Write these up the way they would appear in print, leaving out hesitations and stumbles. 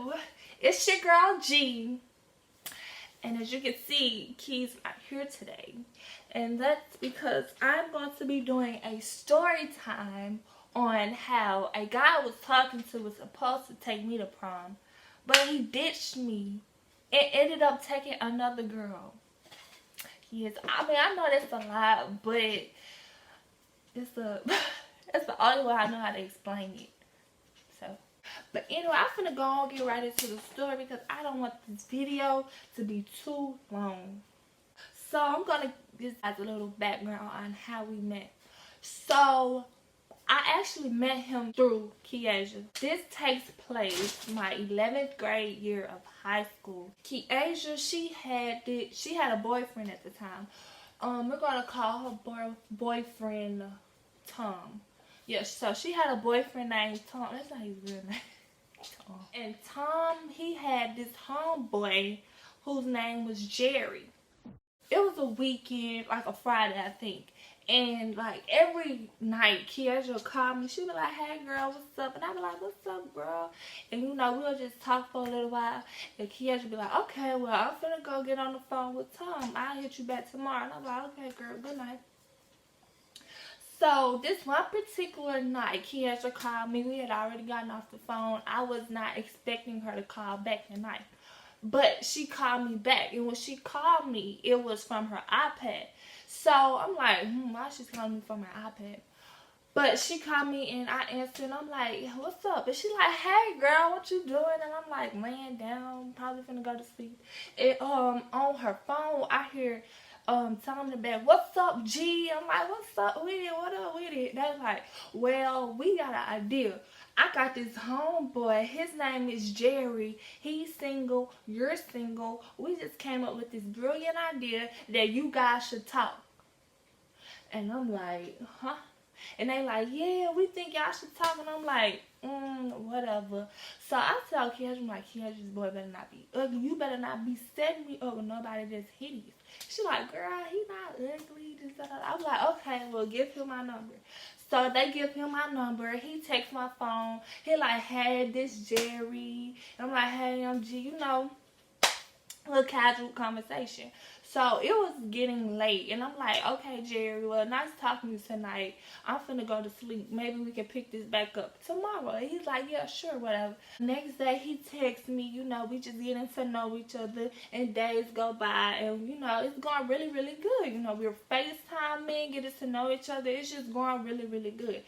So it's your girl G, and as you can see, Key's not here today, and that's because I'm going to be doing a story time on how a guy I was talking to was supposed to take me to prom, but he ditched me and ended up taking another girl. Yes, I mean, I know that's a lot, but it's the that's the only way I know how to explain it. So, but anyway, I'm finna go on and get right into the story because I don't want this video to be too long. So I'm gonna just add a little background on how we met. So I actually met him through Kiesha. This takes place my 11th grade year of high school. Kiesha, she had a boyfriend at the time. We're gonna call her boyfriend Tom. Yes, so she had a boyfriend named Tom. That's not his real name. Tom. And Tom, he had this homeboy whose name was Jerry. It was a weekend, like a Friday, I think. And like every night, Kiesha would call me. She'd be like, "Hey girl, what's up?" And I'd be like, "What's up, girl?" And you know, we'll just talk for a little while. And Kiesha would be like, "Okay, well, I'm finna go get on the phone with Tom. I'll hit you back tomorrow." And I'm like, "Okay, girl, good night." So this one particular night, Kiesha called me. We had already gotten off the phone. I was not expecting her to call back tonight. But she called me back. And when she called me, it was from her iPad. So I'm like, why she's calling me from her iPad? But she called me and I answered and I'm like, "What's up?" And she like, "Hey girl, what you doing?" And I'm like, laying down, probably finna go to sleep. And on her phone, I hear Tom in the back, "What's up, G?" I'm like, "What's up with it? What up with it?" They're like, "Well, we got an idea. I got this homeboy. His name is Jerry. He's single. You're single. We just came up with this brilliant idea that you guys should talk." And I'm like, "Huh?" And they like, "Yeah, we think y'all should talk." And I'm like, whatever. So I tell Kiesha, I'm like, "Kiesha's boy better not be ugly. You better not be setting me up with nobody that's hideous." She like, "Girl, he not ugly." I'm like, "Okay, well, give him my number." So they give him my number. He takes my phone. He like, "Hey, this Jerry." And I'm like, "Hey, I'm G," you know, a little casual conversation. So it was getting late and I'm like, "Okay, Jerry, well, nice talking to you tonight. I'm finna go to sleep. Maybe we can pick this back up tomorrow." And he's like, "Yeah, sure, whatever." Next day he texts me, you know, we just getting to know each other and days go by and you know, it's going really, really good. You know, we're FaceTiming, getting to know each other. It's just going really, really good.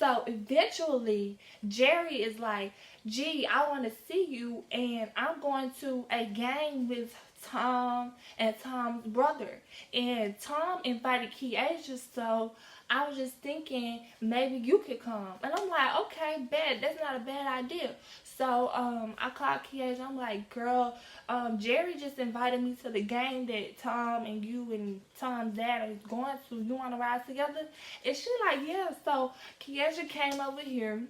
So eventually Jerry is like, "Gee, I want to see you and I'm going to a game with Tom and Tom's brother." And Tom invited Kiesha, so I was just thinking maybe you could come. And I'm like, "Okay, bet. That's not a bad idea." So I called Kiesha. I'm like, "Girl, Jerry just invited me to the game that Tom and you and Tom's dad are going to. You want to ride together?" And she like, "Yeah." So Kiesha came over here.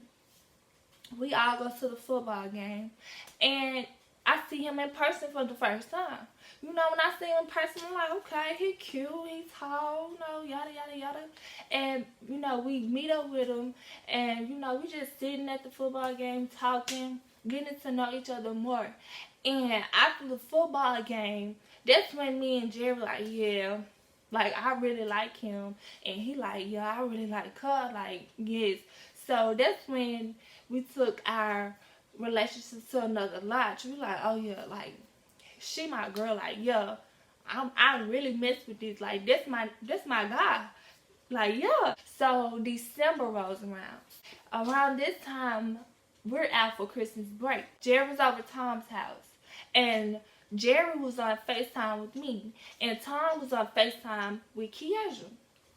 We all go to the football game. And I see him in person for the first time. You know, when I see him in person, I'm like, "Okay, he cute, he tall, you know, yada, yada, yada." And, you know, we meet up with him. And, you know, we just sitting at the football game talking, getting to know each other more. And after the football game, that's when me and Jerry like, "Yeah, like, I really like him." And he like, "Yeah, I really like her." Like, yes. So that's when we took our relationship to another notch. We like, "Oh yeah, like she my girl. Like, yeah, I really mess with this. Like, that's my guy. Like, yeah." So December rolls around. Around this time, we're out for Christmas break. Jerry was over Tom's house, and Jerry was on FaceTime with me, and Tom was on FaceTime with Kiesha.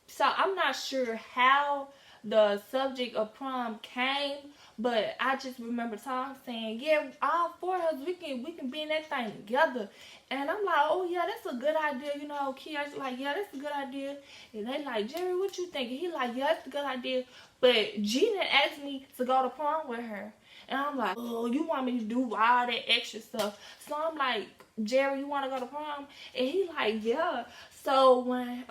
So I'm not sure how the subject of prom came, but I just remember Tom saying, "Yeah, all four of us, we can be in that thing together." And I'm like, "Oh yeah, that's a good idea." You know, Kia's like, "Yeah, that's a good idea." And they like, "Jerry, what you think?" And he like, "Yeah, that's a good idea." But G didn't ask me to go to prom with her. And I'm like, "Oh, you want me to do all that extra stuff?" So I'm like, "Jerry, you want to go to prom?" And he like, "Yeah." So when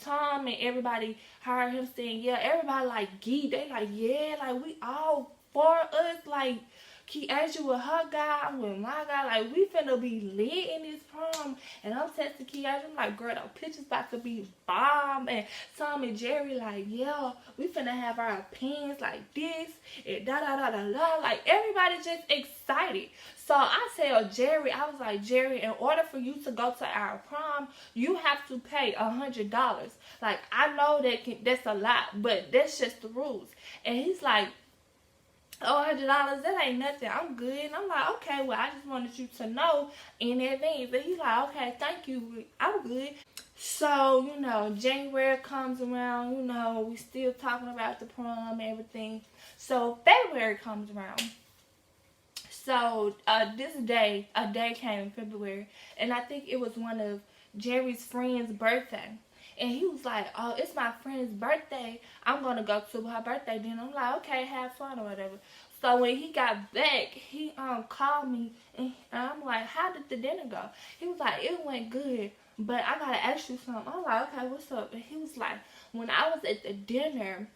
Tom and everybody heard him saying, "Yeah," everybody like, "Gee," they like, "Yeah, like we all for us, like Kiesha with her guy, I'm with my guy. Like, we finna be lit in this prom. And I'm texting Kiesha, I'm like, girl, the picture's about to be bomb. And Tom and Jerry like, yeah, we finna have our opinions like this. And da-da-da-da-da. Like, everybody just excited. So I tell Jerry, I was like, Jerry, in order for you to go to our prom, you have to pay $100. Like, I know that's a lot, but that's just the rules. And he's like, oh, $100, that ain't nothing. I'm good. And I'm like, okay, well, I just wanted you to know in advance. And he's like, okay, thank you. I'm good. So, you know, January comes around, you know, we still talking about the prom and everything. So February comes around. So this day, a day came in February, and I think it was one of Jerry's friend's birthday. And he was like, oh, it's my friend's birthday. I'm going to go to her birthday dinner. I'm like, okay, have fun or whatever. So when he got back, he called me, and I'm like, how did the dinner go? He was like, it went good, but I got to ask you something. I'm like, okay, what's up? And he was like, when I was at the dinner,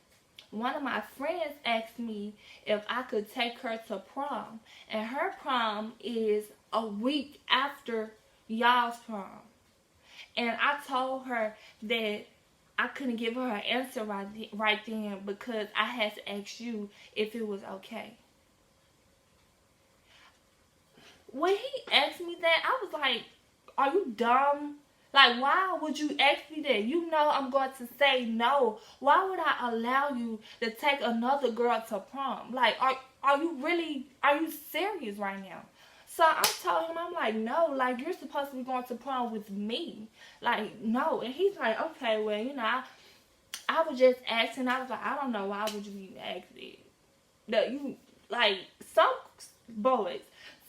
one of my friends asked me if I could take her to prom. And her prom is a week after y'all's prom. And I told her that I couldn't give her an answer right then because I had to ask you if it was okay. When he asked me that, I was like, are you dumb? Like, why would you ask me that? You know I'm going to say no. Why would I allow you to take another girl to prom? Like, are you serious right now? So I told him, I'm like, no, like, you're supposed to be going to prom with me. Like, no. And he's like, okay, well, you know, I was just asking. I was like, I don't know, why would you even ask it? That you, like, some boys,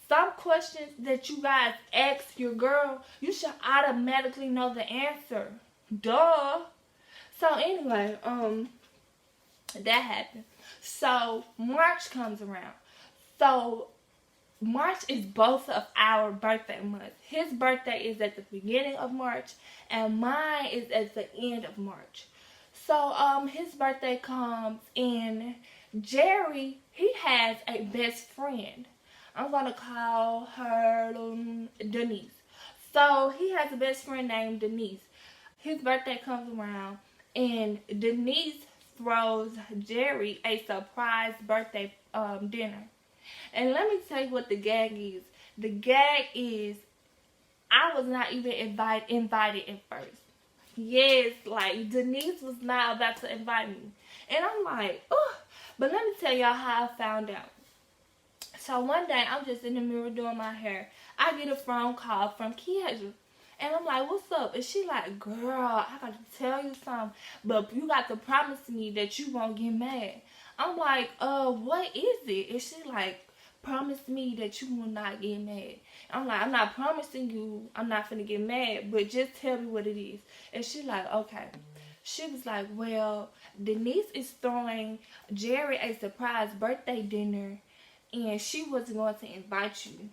some questions that you guys ask your girl, you should automatically know the answer. Duh. So anyway, that happened. So March comes around. So March is both of our birthday months. His birthday is at the beginning of March, and mine is at the end of March. So his birthday comes, and Jerry, he has a best friend. I'm going to call her Denise. So he has a best friend named Denise. His birthday comes around, and Denise throws Jerry a surprise birthday dinner. And let me tell you what the gag is. The gag is, I was not even invited at first. Yes, like, Denise was not about to invite me. And I'm like, oh. But let me tell y'all how I found out. So one day, I'm just in the mirror doing my hair. I get a phone call from Kiesha. And I'm like, what's up? And she like, girl, I got to tell you something. But you got to promise me that you won't get mad. I'm like, what is it? And she like, promise me that you will not get mad. I'm like, I'm not promising you I'm not finna get mad, but just tell me what it is. And she like, okay. She was like, well, Denise is throwing Jerry a surprise birthday dinner, and she wasn't going to invite you.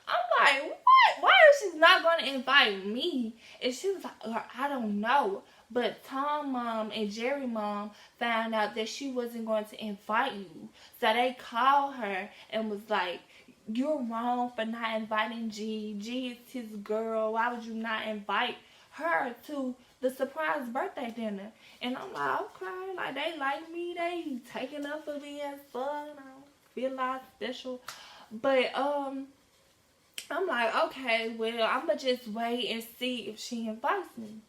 I'm like, what? Why is she not going to invite me? And she was like, I don't know. But Tom mom and Jerry mom found out that she wasn't going to invite you. So they called her and was like, you're wrong for not inviting G. G is his girl. Why would you not invite her to the surprise birthday dinner? And I'm like, okay, like, they like me. They taking up for me and fun. I feel like special. But, I'm like, okay, well, I'm going to just wait and see if she invites me.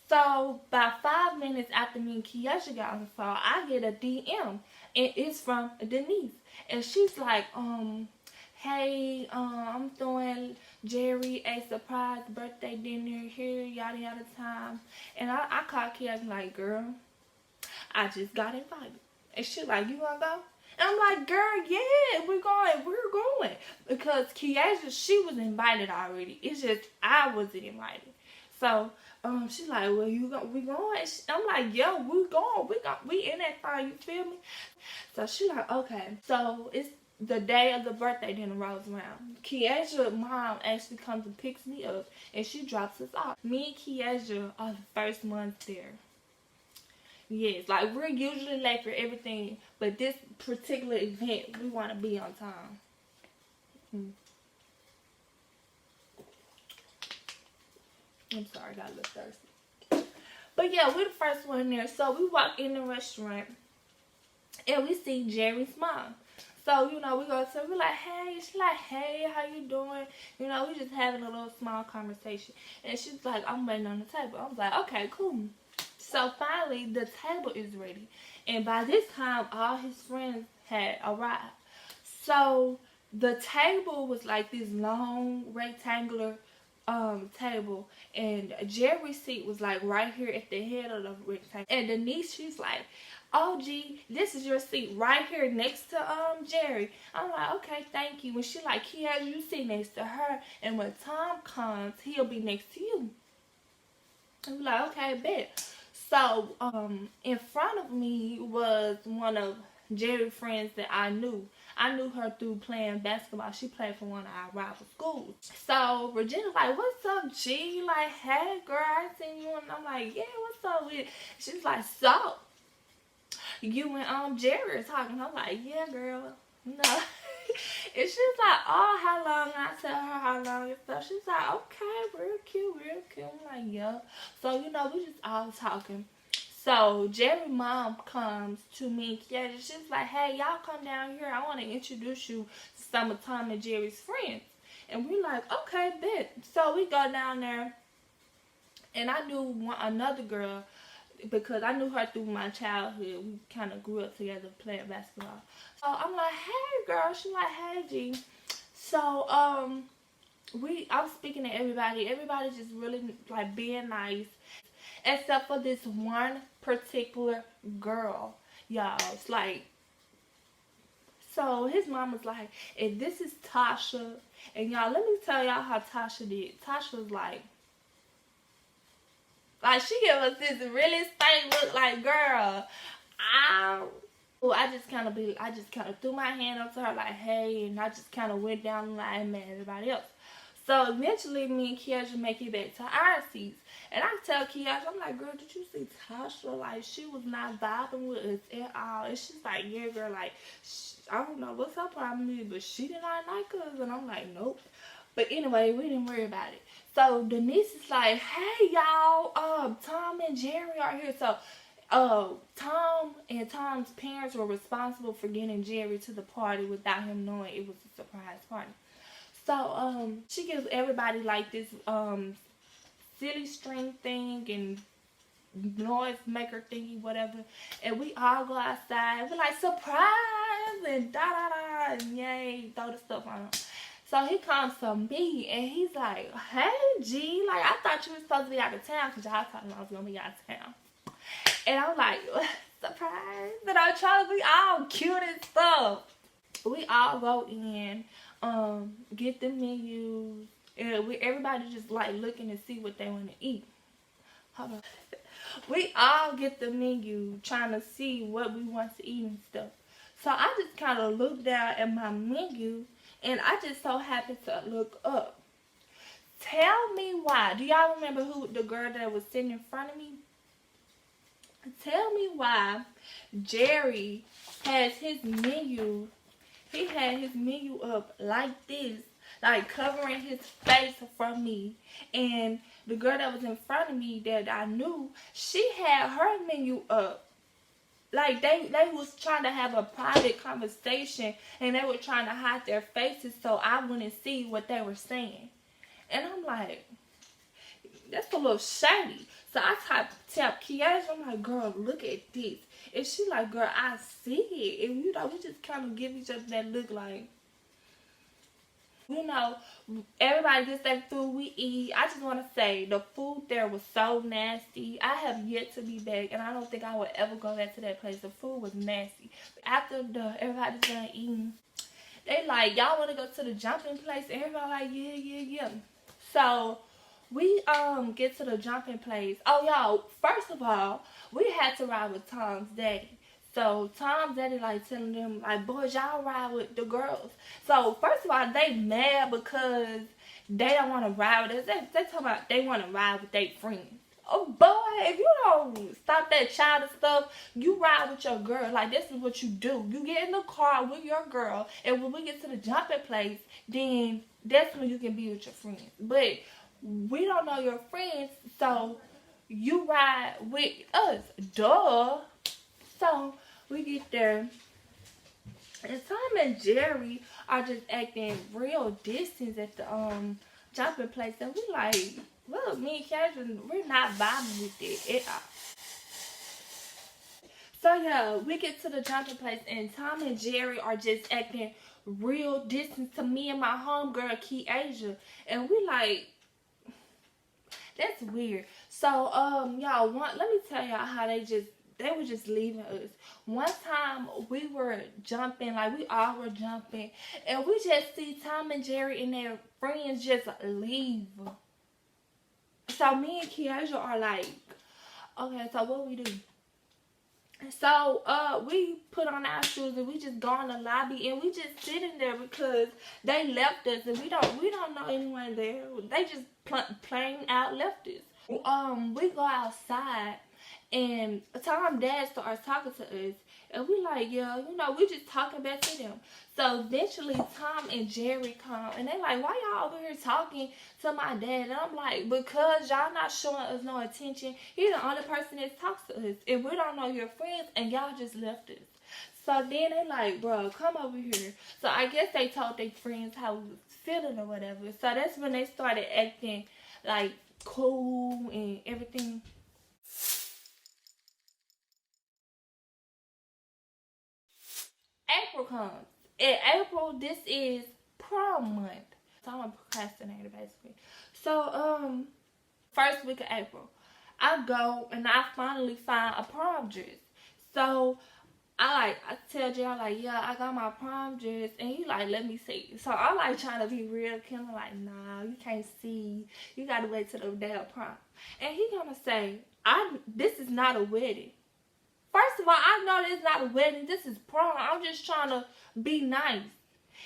So, about 5 minutes after me and Kiesha got on the phone, I get a DM, and it's from Denise. And she's like, hey, I'm throwing Jerry a surprise birthday dinner here, yada, yada time. And I called Kiesha like, girl, I just got invited. And she's like, you want to go? And I'm like, girl, yeah, we're going. Because Kiesha, she was invited already. It's just I wasn't invited. So, she's like, well, we going? I'm like, yo, we going. We in that fire, you feel me? So she like, okay. So it's the day of the birthday dinner rolls around. Kiesha's mom actually comes and picks me up, and she drops us off. Me and Kiesha are the first ones there. Yes, like we're usually late for everything, but this particular event, we want to be on time. Mm. I'm sorry, I got a little thirsty. But yeah, we're the first one there. So we walk in the restaurant and we see Jerry's mom. So, you know, we go to her, we're like, hey. She's like, hey, how you doing? You know, we just having a little small conversation. And she's like, I'm waiting on the table. I was like, okay, cool. So finally, the table is ready. And by this time, all his friends had arrived. So the table was like this long rectangular table, and Jerry's seat was like right here at the head of the rectangle. And Denise, she's like, oh gee, this is your seat right here next to Jerry. I'm like, okay, thank you. And she like, Kia, you sit next to her, and when Tom comes, he'll be next to you. And we're like, okay, bet. So in front of me was one of Jerry's friends that I knew. I knew her through playing basketball. She played for one of our rival schools. So Regina's like, what's up, G? Like, hey, girl, I seen you. And I'm like, yeah, what's up with it? She's like, so you and Jerry are talking. I'm like, yeah, girl. No. And she's like, oh, how long? And I tell her how long and stuff. She's like, okay, real cute, real cute. I'm like, yeah. So, you know, we just all talking. So Jerry's mom comes to me and Kiesha. She's like, hey, y'all come down here. I want to introduce you to some of Tom and Jerry's friends. And we're like, okay, bet. So we go down there. And I knew another girl because I knew her through my childhood. We kind of grew up together playing basketball. So I'm like, hey, girl. She's like, hey, G. So I'm speaking to everybody. Everybody's just really like being nice. Except for this one particular girl, y'all. It's like, so his mom was like, if this is Tasha, and y'all, let me tell y'all how Tasha did. Tasha was like she gave us this really stank look, like, girl, I just kind of threw my hand up to her like, hey, and I just kind of went down the line and met everybody else. So eventually, me and Kiesha make it back to our seats. And I tell Kiesha, I'm like, girl, did you see Tasha? Like, she was not vibing with us at all. And she's like, yeah, girl, like, I don't know what's her problem is, but she did not like us. And I'm like, nope. But anyway, we didn't worry about it. So Denise is like, hey, y'all, Tom and Jerry are here. So Tom and Tom's parents were responsible for getting Jerry to the party without him knowing it was a surprise party. So, she gives everybody like this, silly string thing and noise maker thingy, whatever. And we all go outside. We're like, surprise! And da-da-da, and yay, throw the stuff on him. So he comes to me, and he's like, hey, G, like, I thought you were supposed to be out of town, because y'all thought I was going to be out of town. And I'm like, surprise! And I'm trying to be all cute and stuff. We all go in. Get the menus, and everybody just like looking to see what they want to eat. Hold on. We all get the menu, trying to see what we want to eat and stuff. So I just kind of looked down at my menu, and I just so happened to look up. Tell me why. Do y'all remember who the girl that was sitting in front of me? Tell me why Jerry has his menu. He had his menu up like this, like covering his face from me. And the girl that was in front of me that I knew, she had her menu up. Like they was trying to have a private conversation, and they were trying to hide their faces so I wouldn't see what they were saying. And I'm like, that's a little shady. So I tap Kiesha. I'm like, girl, look at this. And she like, girl, I see it. And, you know, we just kind of give each other that look like, you know, everybody gets their food, we eat. I just want to say, the food there was so nasty. I have yet to be back, and I don't think I would ever go back to that place. The food was nasty. After everybody's done eating, they like, y'all want to go to the jumping place? And everybody like, yeah. So we get to the jumping place. Oh, y'all, first of all, we had to ride with Tom's daddy. So Tom's daddy like telling them, like, boys, y'all ride with the girls. So first of all, they mad because they don't want to ride with us. They talking about they want to ride with their friends. Oh boy, if you don't stop that childish stuff, you ride with your girl. Like, this is what you do. You get in the car with your girl, and when we get to the jumping place, then that's when you can be with your friends. But we don't know your friends, so you ride with us. Duh. So we get there, and Tom and Jerry are just acting real distant at the jumping place, and we like, look, me and Casual, we're not vibing with it at all. So yeah, we get to the jumping place, and Tom and Jerry are just acting real distant to me and my homegirl Asia, and we like, that's weird. So y'all, let me tell y'all how they were just leaving us. One time we were jumping, like we all were jumping, and we just see Tom and Jerry and their friends just leave. So me and Kiesha are like, okay, so what we do? So we put on our shoes and we just go in the lobby and we just sitting there because they left us and we don't know anyone there. They just plain out left us. We go outside and Tom dad starts talking to us and we like, yeah, you know, we just talking back to them. So eventually Tom and Jerry come and they like, why y'all over here talking to my dad? And I'm like, because y'all not showing us no attention. He's the only person that talks to us. And we don't know your friends and y'all just left us. So then they like, bro, come over here. So I guess they told their friends how we was feeling or whatever. So that's when they started acting like cool and everything. April comes. In April, this is prom month. So I'm a procrastinator basically. So first week of April, I go and I finally find a prom dress. So I tell Jay, I'm like, yeah, I got my prom dress, and he like, let me see. So I'm like trying to be real, kind of like, nah, you can't see. You gotta wait till the day of prom. And he gonna say, this is not a wedding. First of all, I know this is not a wedding. This is prom. I'm just trying to be nice.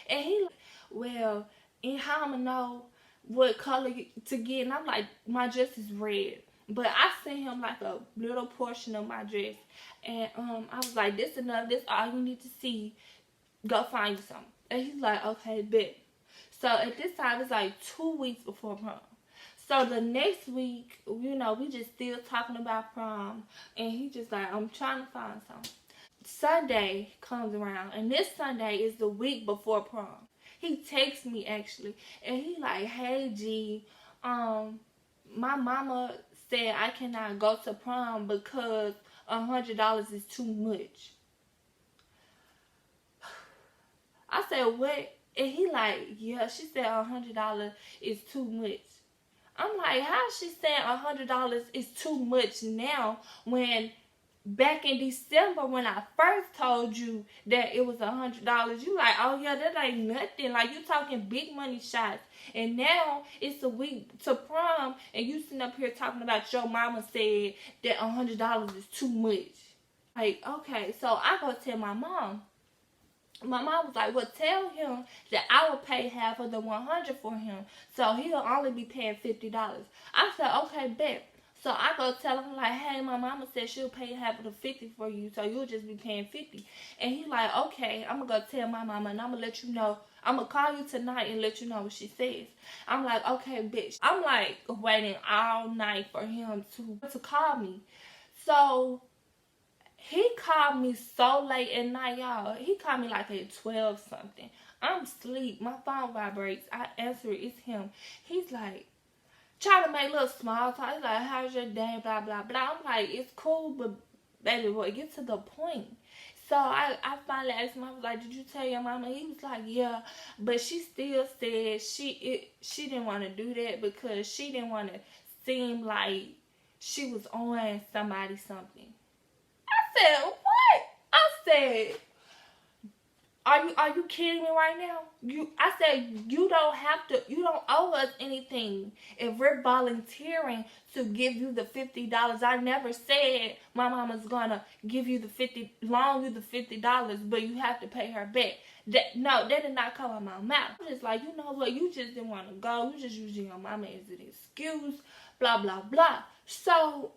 And he like, well, and how I'm going to know what color to get? And I'm like, my dress is red. But I sent him like a little portion of my dress. And I was like, this enough. This all you need to see. Go find you something. And he's like, okay, bet. So at this time, it's like 2 weeks before prom. So the next week, you know, we just still talking about prom. And he just like, I'm trying to find something. Sunday comes around. And this Sunday is the week before prom. He texts me actually. And he like, hey G, my mama said I cannot go to prom because $100 is too much. I said, what? And he like, yeah, she said $100 is too much. I'm like, how is she saying $100 is too much now when back in December when I first told you that it was $100, you like, oh yeah, that ain't nothing. Like, you talking big money shots. And now it's a week to prom and you sitting up here talking about your mama said that $100 is too much. Like, okay, so I go tell my mom. My mom was like, well, tell him that I will pay half of the $100 for him. So he'll only be paying $50. I said, okay, bet. So I go tell him, like, hey, my mama said she'll pay half of the $50 for you. So you'll just be paying $50. And he like, okay, I'm going to go tell my mama and I'm going to let you know. I'm going to call you tonight and let you know what she says. I'm like, okay, bitch. I'm like waiting all night for him to call me. So he called me so late at night, y'all. He called me like at 12 something. I'm asleep. My phone vibrates. I answer it. It's him. He's like, trying to make a little small talk. He's like, how's your day? Blah, blah, blah. I'm like, it's cool, but baby boy, get to the point. So I finally asked him, I was like, did you tell your mama? He was like, yeah. But she still said she didn't want to do that because she didn't want to seem like she was on somebody something. I said, what? I said, Are you kidding me right now? I said you don't owe us anything if we're volunteering to give you the $50. I never said my mama's gonna give you loan you the $50, but you have to pay her back. That did not come out my mouth. I'm just like, you know what, you just didn't want to go. You just using your mama as an excuse, blah blah blah. So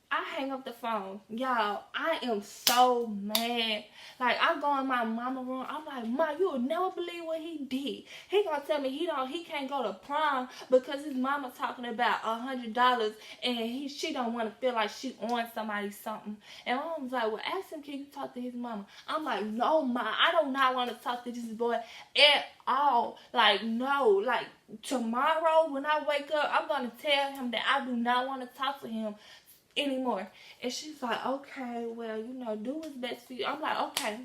I hang up the phone. Y'all, I am so mad. Like, I go in my mama room. I'm like, Ma, you would never believe what he did. He gonna tell me he can't go to prom because his mama talking about $100 and she don't want to feel like she owing somebody something. And my mom's like, well, ask him, can you talk to his mama? I'm like, no, Ma, I do not want to talk to this boy at all. Like, no. Like, tomorrow when I wake up, I'm gonna tell him that I do not want to talk to him anymore. And she's like, okay, well, do what's best for you. I'm like, okay.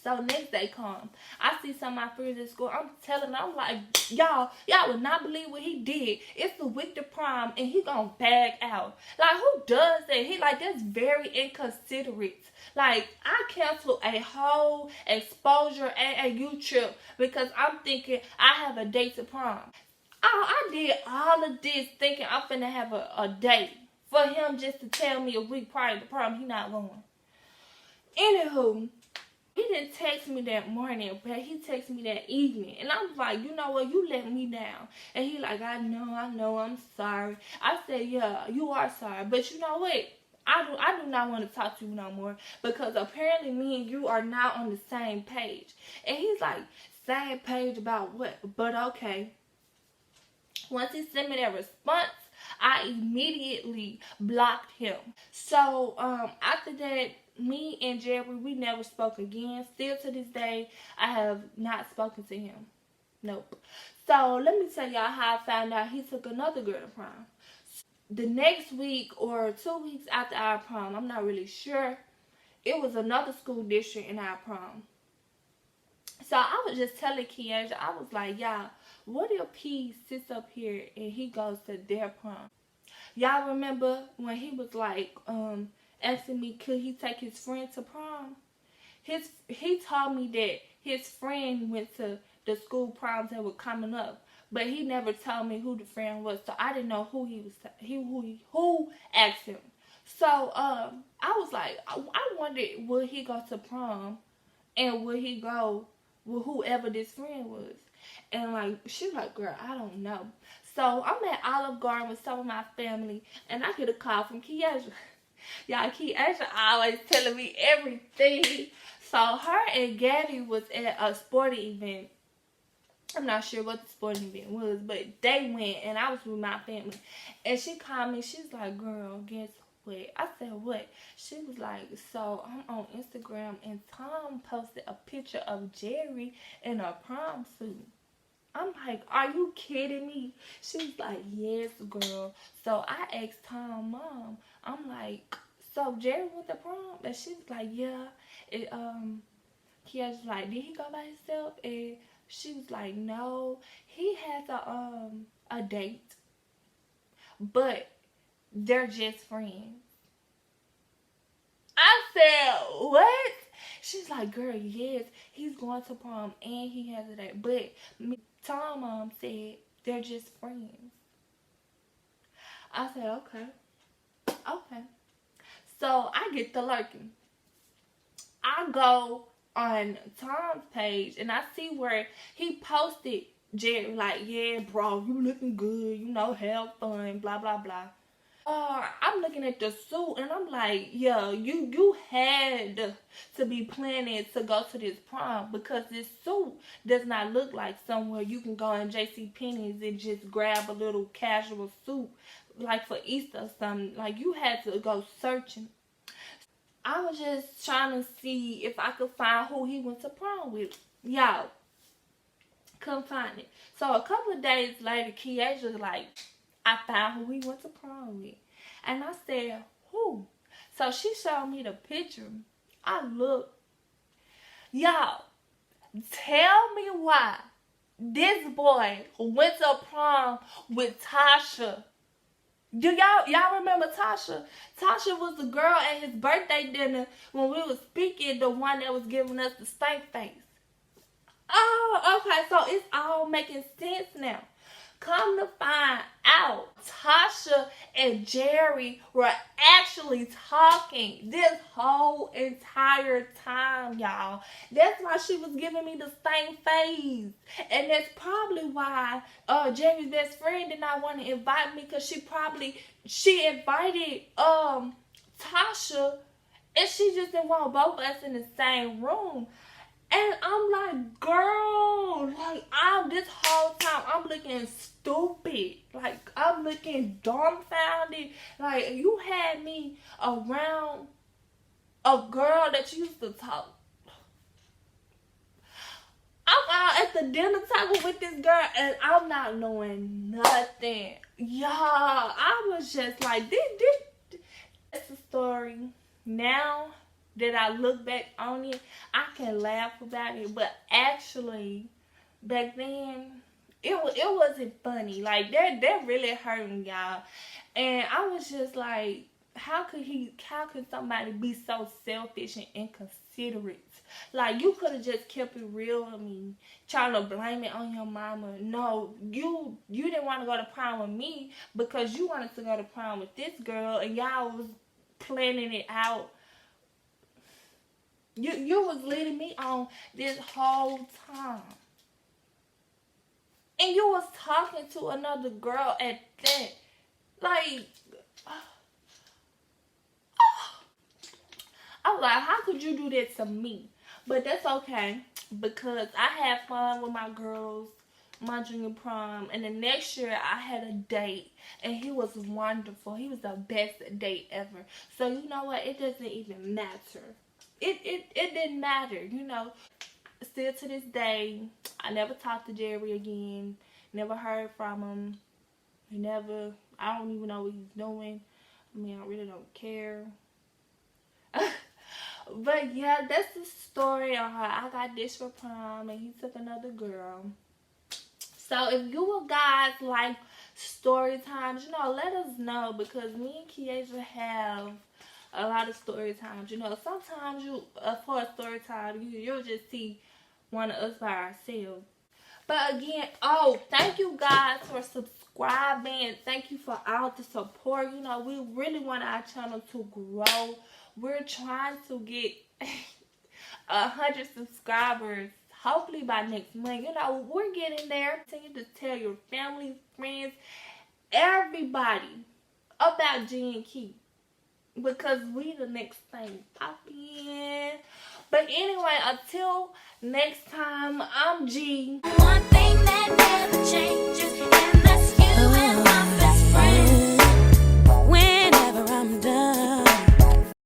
So next day come, I see some of my friends at school. I'm telling them, I'm like, y'all would not believe what he did. It's the week to prom and he gonna bag out. Like, who does that? That's very inconsiderate. Like, I canceled a whole exposure AAU trip because I'm thinking I have a date to prom. I did all of this thinking I'm finna have a date. For him just to tell me a week prior to prom he not going. Anywho, he didn't text me that morning, but he texted me that evening. And I was like, you know what, you let me down. And he like, I know, I'm sorry. I said, yeah, you are sorry. But you know what? I do not want to talk to you no more because apparently me and you are not on the same page. And he's like, same page about what? But okay. Once he sent me that response, I immediately blocked him. So after that, me and Jerry, we never spoke again. Still to this day, I have not spoken to him. Nope. So let me tell y'all how I found out he took another girl to prom. The next week or 2 weeks after our prom, I'm not really sure, it was another school district in our prom. So I was just telling Kiesha, I was like, y'all, what if he sits up here and he goes to their prom? Y'all remember when he was like asking me could he take his friend to prom? He told me that his friend went to the school proms that were coming up, but he never told me who the friend was, so I didn't know who who asked him. So I was like, I wondered, would he go to prom and would he go with whoever this friend was? And like, she was like, girl, I don't know. So I'm at Olive Garden with some of my family, and I get a call from Kiesha. Y'all, Kiesha always telling me everything. So her and Gabby was at a sporting event. I'm not sure what the sporting event was, but they went, and I was with my family. And she called me. She's like, girl, guess what? I said, what? She was like, so I'm on Instagram, and Tom posted a picture of Jerry in a prom suit. I'm like, are you kidding me? She's like, yes, girl. So I asked Tom, Mom, I'm like, so Jerry went to prom? And she was like, yeah. And Kia's like, did he go by himself? And she was like, no, he has a date, but they're just friends. I said, what? She's like, girl, yes, he's going to prom and he has a date, but Tom's mom said they're just friends. I said, okay. So I get to lurking. I go on Tom's page and I see where he posted Jerry like, yeah, bro, you looking good, have fun, blah blah blah. I'm looking at the suit and I'm like, yeah, you had to be planning to go to this prom because this suit does not look like somewhere you can go in JCPenney's and just grab a little casual suit like for Easter or something. Like, you had to go searching. I was just trying to see if I could find who he went to prom with. Y'all, couldn't find it. So a couple of days later, Kiesha like, I found who he went to prom with. And I said, who? So she showed me the picture. I looked. Y'all, tell me why this boy went to prom with Tasha. Do y'all remember Tasha? Tasha was the girl at his birthday dinner when we was speaking, the one that was giving us the stank face. Oh, okay, so it's all making sense now. Come to find out, Tasha and Jerry were actually talking this whole entire time, y'all. That's why she was giving me the same face. And that's probably why Jerry's best friend did not want to invite me, because she invited Tasha, and she just didn't want both of us in the same room. And I'm like, girl, like, this whole time, I'm looking stupid. Like, I'm looking dumbfounded. Like, you had me around a girl that you used to talk. I'm out at the dinner table with this girl, and I'm not knowing nothing. Y'all, I was just like, this is the story. Now that I look back on it, I can laugh about it, but actually, back then, it wasn't funny. Like, they're really hurting, y'all. And I was just like, how could somebody be so selfish and inconsiderate? Like, you could have just kept it real with me, trying to blame it on your mama. No, you didn't want to go to prom with me because you wanted to go to prom with this girl, and y'all was planning it out. You was leading me on this whole time. And you was talking to another girl at that. Like, I was like, how could you do that to me? But that's okay, because I had fun with my girls, my junior prom, and the next year I had a date, and he was wonderful. He was the best date ever. So you know what? It doesn't even matter. It didn't matter, you know. Still to this day, I never talked to Jerry again. Never heard from him. I don't even know what he's doing. I mean, I really don't care. But yeah, that's the story on how I got ditched for prom and he took another girl. So if you guys like story times, you know, let us know, because me and Kiesha have a lot of story times. You know, sometimes for a story time, you'll just see one of us by ourselves. But again, thank you guys for subscribing. Thank you for all the support. You know, we really want our channel to grow. We're trying to get 100 subscribers, hopefully by next month. You know, we're getting there. Continue to tell your family, friends, everybody about G and Key, because we the next thing popping. But anyway, until next time, I'm G. One thing that never changes.